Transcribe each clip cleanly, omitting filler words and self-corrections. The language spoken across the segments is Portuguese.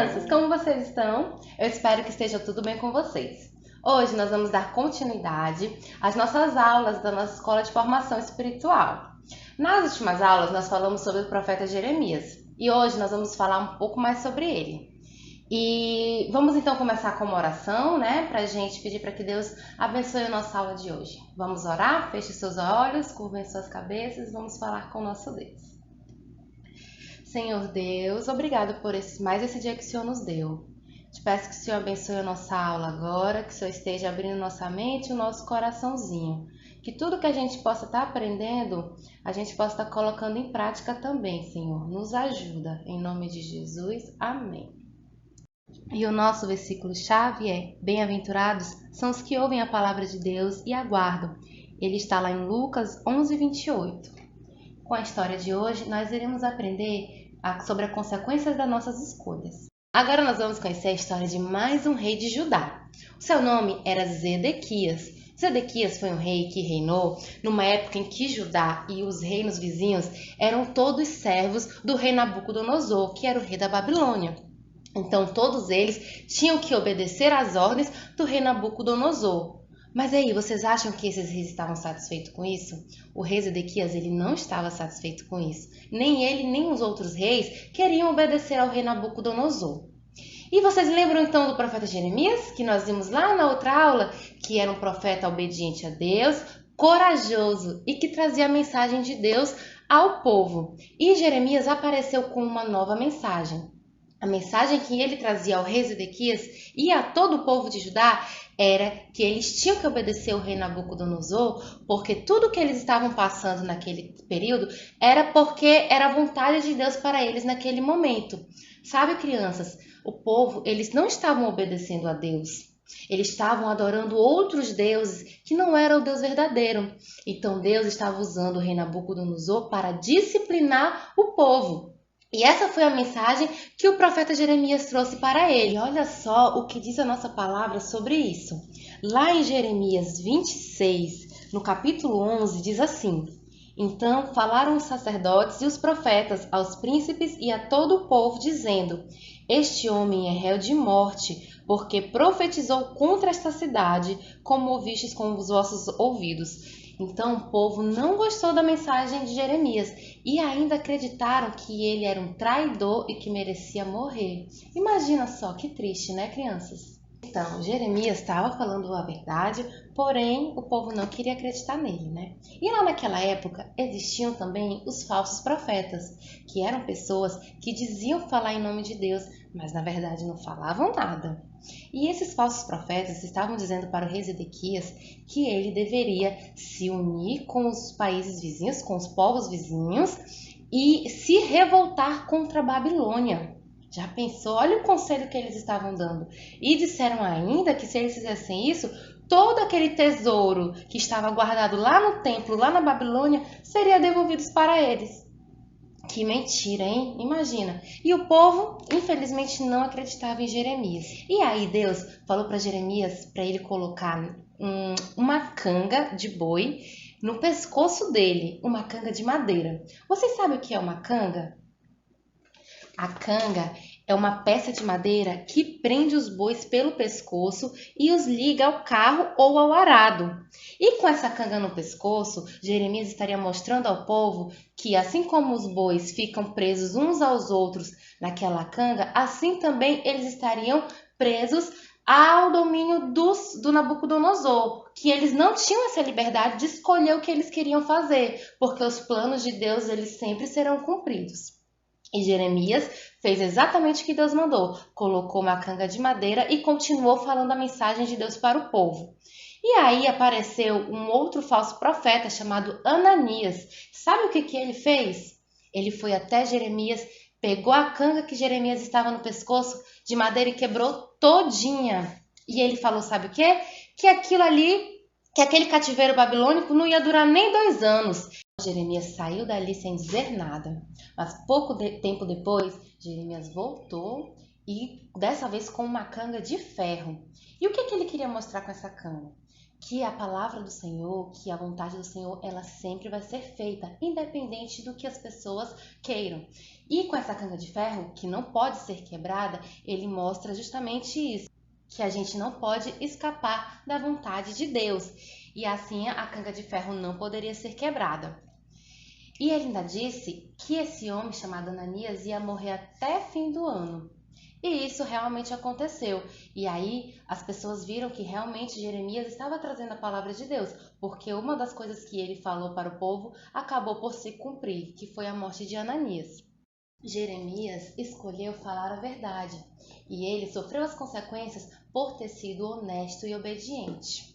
crianças, como vocês estão? Eu espero que esteja tudo bem com vocês. Hoje nós vamos dar continuidade às nossas aulas da nossa escola de formação espiritual. Nas últimas aulas nós falamos sobre o profeta Jeremias e hoje nós vamos falar um pouco mais sobre ele. E vamos então começar com uma oração, né? Para a gente pedir para que Deus abençoe a nossa aula de hoje. Vamos orar? Feche seus olhos, curvem suas cabeças, vamos falar com o nosso Deus. Senhor Deus, obrigado por mais esse dia que o Senhor nos deu. Te peço que o Senhor abençoe a nossa aula agora, que o Senhor esteja abrindo nossa mente e o nosso coraçãozinho. Que tudo que a gente possa estar aprendendo, a gente possa estar colocando em prática também, Senhor. Nos ajuda. Em nome de Jesus, amém. E o nosso versículo-chave é: bem-aventurados são os que ouvem a palavra de Deus e aguardam. Ele está lá em Lucas 11:28. Com a história de hoje, nós iremos aprender sobre as consequências das nossas escolhas. Agora nós vamos conhecer a história de mais um rei de Judá. O seu nome era Zedequias. Zedequias foi um rei que reinou numa época em que Judá e os reinos vizinhos eram todos servos do rei Nabucodonosor, que era o rei da Babilônia. Então todos eles tinham que obedecer às ordens do rei Nabucodonosor. Mas aí, vocês acham que esses reis estavam satisfeitos com isso? O rei Zedequias, ele não estava satisfeito com isso. Nem ele, nem os outros reis queriam obedecer ao rei Nabucodonosor. E vocês lembram então do profeta Jeremias, que nós vimos lá na outra aula, que era um profeta obediente a Deus, corajoso e que trazia a mensagem de Deus ao povo. E Jeremias apareceu com uma nova mensagem. A mensagem que ele trazia ao rei Zedequias e a todo o povo de Judá era que eles tinham que obedecer ao rei Nabucodonosor, porque tudo que eles estavam passando naquele período era porque era a vontade de Deus para eles naquele momento. Sabe, crianças, o povo, eles não estavam obedecendo a Deus. Eles estavam adorando outros deuses que não eram o Deus verdadeiro. Então Deus estava usando o rei Nabucodonosor para disciplinar o povo. E essa foi a mensagem que o profeta Jeremias trouxe para ele. E olha só o que diz a nossa palavra sobre isso. Lá em Jeremias 26, no capítulo 11, diz assim: então falaram os sacerdotes e os profetas aos príncipes e a todo o povo, dizendo: este homem é réu de morte, porque profetizou contra esta cidade, como ouvistes com os vossos ouvidos. Então o povo não gostou da mensagem de Jeremias e ainda acreditaram que ele era um traidor e que merecia morrer. Imagina só, que triste, né, crianças? Então, Jeremias estava falando a verdade, porém o povo não queria acreditar nele, né? E lá naquela época existiam também os falsos profetas, que eram pessoas que diziam falar em nome de Deus, mas na verdade não falavam nada. E esses falsos profetas estavam dizendo para o rei Zedequias que ele deveria se unir com os países vizinhos, com os povos vizinhos e se revoltar contra a Babilônia. Já pensou? Olha o conselho que eles estavam dando. E disseram ainda que se eles fizessem isso, todo aquele tesouro que estava guardado lá no templo, lá na Babilônia, seria devolvido para eles. Que mentira, hein? Imagina. E o povo, infelizmente, não acreditava em Jeremias. E aí Deus falou para Jeremias para ele colocar uma canga de boi no pescoço dele, uma canga de madeira. Vocês sabem o que é uma canga? A canga é uma peça de madeira que prende os bois pelo pescoço e os liga ao carro ou ao arado. E com essa canga no pescoço, Jeremias estaria mostrando ao povo que, assim como os bois ficam presos uns aos outros naquela canga, assim também eles estariam presos ao domínio do Nabucodonosor, que eles não tinham essa liberdade de escolher o que eles queriam fazer, porque os planos de Deus eles sempre serão cumpridos. E Jeremias fez exatamente o que Deus mandou, colocou uma canga de madeira e continuou falando a mensagem de Deus para o povo. E aí apareceu um outro falso profeta chamado Ananias. Sabe o que ele fez? Ele foi até Jeremias, pegou a canga que Jeremias estava no pescoço de madeira e quebrou todinha. E ele falou, sabe o quê? Que aquilo ali, que aquele cativeiro babilônico não ia durar nem 2 anos. Jeremias saiu dali sem dizer nada, mas pouco tempo depois, Jeremias voltou e dessa vez com uma canga de ferro. E o que ele queria mostrar com essa canga? que a palavra do Senhor, que a vontade do Senhor, ela sempre vai ser feita, independente do que as pessoas queiram. E com essa canga de ferro, que não pode ser quebrada, ele mostra justamente isso, que a gente não pode escapar da vontade de Deus. E assim a canga de ferro não poderia ser quebrada. E ele ainda disse que esse homem chamado Ananias ia morrer até fim do ano. E isso realmente aconteceu. E aí as pessoas viram que realmente Jeremias estava trazendo a palavra de Deus, porque uma das coisas que ele falou para o povo acabou por se cumprir, que foi a morte de Ananias. Jeremias escolheu falar a verdade, e ele sofreu as consequências por ter sido honesto e obediente.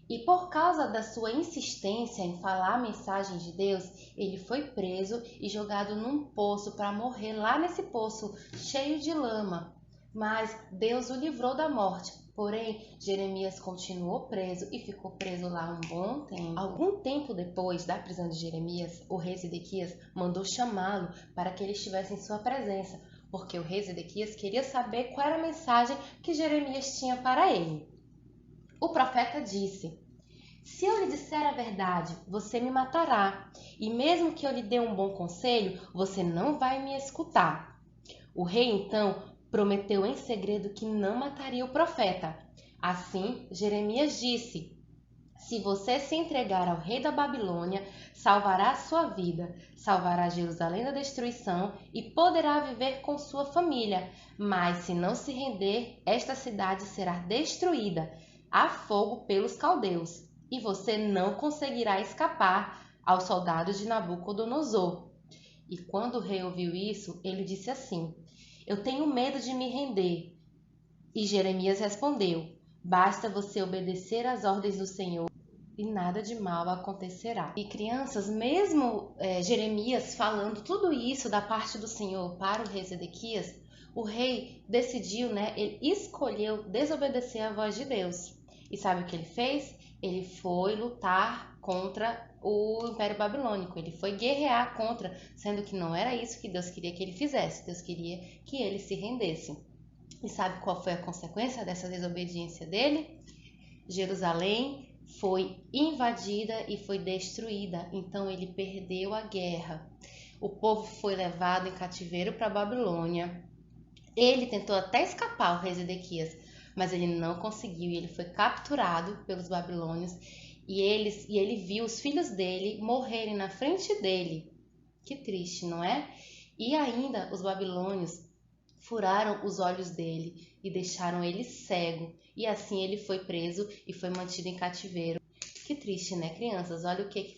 E por causa da sua insistência em falar a mensagem de Deus, ele foi preso e jogado num poço para morrer lá nesse poço cheio de lama. Mas Deus o livrou da morte. Porém, Jeremias continuou preso e ficou preso lá um bom tempo. Algum tempo depois da prisão de Jeremias, o rei Zedequias mandou chamá-lo para que ele estivesse em sua presença, porque o rei Zedequias queria saber qual era a mensagem que Jeremias tinha para ele. O profeta disse: se eu lhe disser a verdade, você me matará, e mesmo que eu lhe dê um bom conselho, você não vai me escutar. O rei então prometeu em segredo que não mataria o profeta. Assim, Jeremias disse: se você se entregar ao rei da Babilônia, salvará a sua vida, salvará Jerusalém da destruição e poderá viver com sua família. Mas se não se render, esta cidade será destruída a fogo pelos caldeus, e você não conseguirá escapar aos soldados de Nabucodonosor. E quando o rei ouviu isso, ele disse assim: eu tenho medo de me render. E Jeremias respondeu: basta você obedecer às ordens do Senhor e nada de mal acontecerá. E crianças, mesmo Jeremias falando tudo isso da parte do Senhor para o rei Zedequias, o rei decidiu, ele escolheu desobedecer à voz de Deus. E sabe o que ele fez? Ele foi lutar contra o Império Babilônico, ele foi guerrear contra, sendo que não era isso que Deus queria que ele fizesse, Deus queria que ele se rendesse. E sabe qual foi a consequência dessa desobediência dele? Jerusalém foi invadida e foi destruída, então ele perdeu a guerra. O povo foi levado em cativeiro para a Babilônia. Ele tentou até escapar, o rei Zedequias, mas ele não conseguiu e ele foi capturado pelos babilônios e ele viu os filhos dele morrerem na frente dele. Que triste, não é? E ainda os babilônios furaram os olhos dele e deixaram ele cego, e assim ele foi preso e foi mantido em cativeiro. Que triste, né, crianças? Olha o que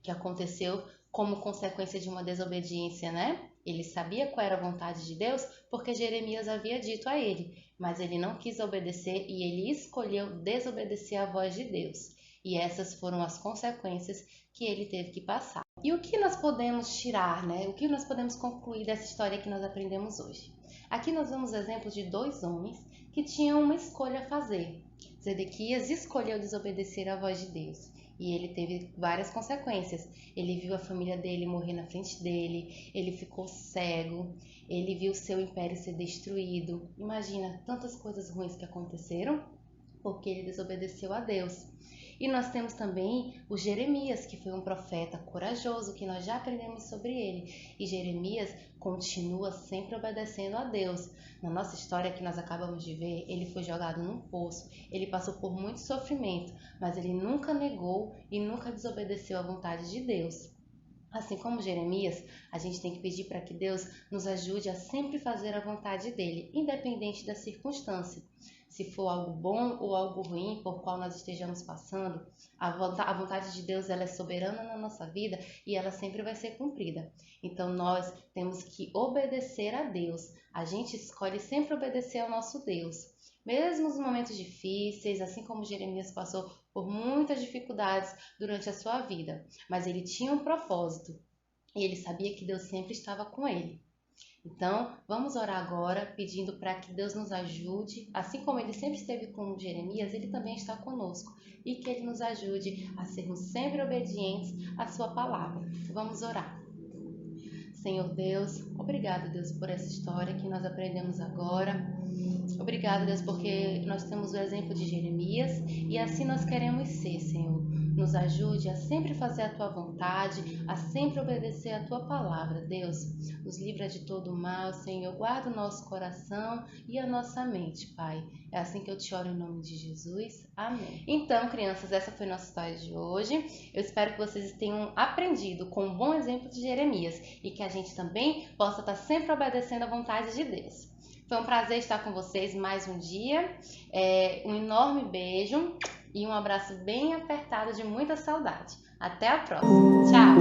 aconteceu como consequência de uma desobediência, né? Ele sabia qual era a vontade de Deus porque Jeremias havia dito a ele, mas ele não quis obedecer e ele escolheu desobedecer à voz de Deus. E essas foram as consequências que ele teve que passar. E o que nós podemos tirar, né? O que nós podemos concluir dessa história que nós aprendemos hoje? Aqui nós vemos exemplos de dois homens que tinham uma escolha a fazer. Zedequias escolheu desobedecer à voz de Deus e ele teve várias consequências. Ele viu a família dele morrer na frente dele, ele ficou cego, ele viu seu império ser destruído. Imagina tantas coisas ruins que aconteceram porque ele desobedeceu a Deus. E nós temos também o Jeremias, que foi um profeta corajoso, que nós já aprendemos sobre ele. E Jeremias continua sempre obedecendo a Deus. Na nossa história que nós acabamos de ver, ele foi jogado num poço, ele passou por muito sofrimento, mas ele nunca negou e nunca desobedeceu à vontade de Deus. Assim como Jeremias, a gente tem que pedir para que Deus nos ajude a sempre fazer a vontade dele, independente da circunstância. Se for algo bom ou algo ruim por qual nós estejamos passando, a vontade de Deus ela é soberana na nossa vida e ela sempre vai ser cumprida. Então nós temos que obedecer a Deus. A gente escolhe sempre obedecer ao nosso Deus. Mesmo nos momentos difíceis, assim como Jeremias passou por muitas dificuldades durante a sua vida, mas ele tinha um propósito e ele sabia que Deus sempre estava com ele. Então, vamos orar agora pedindo para que Deus nos ajude, assim como ele sempre esteve com Jeremias, ele também está conosco e que ele nos ajude a sermos sempre obedientes à sua palavra. Vamos orar. Senhor Deus, obrigado, Deus, por essa história que nós aprendemos agora. Obrigado, Deus, porque nós temos o exemplo de Jeremias e assim nós queremos ser, Senhor. Nos ajude a sempre fazer a Tua vontade, a sempre obedecer a Tua palavra, Deus. Nos livra de todo o mal, Senhor. Guarda o nosso coração e a nossa mente, Pai. É assim que eu te oro em nome de Jesus. Amém. Então, crianças, essa foi a nossa história de hoje. Eu espero que vocês tenham aprendido com um bom exemplo de Jeremias e que a gente também possa estar sempre obedecendo à vontade de Deus. Foi um prazer estar com vocês mais um dia. Um enorme beijo e um abraço bem apertado de muita saudade. Até a próxima. Tchau!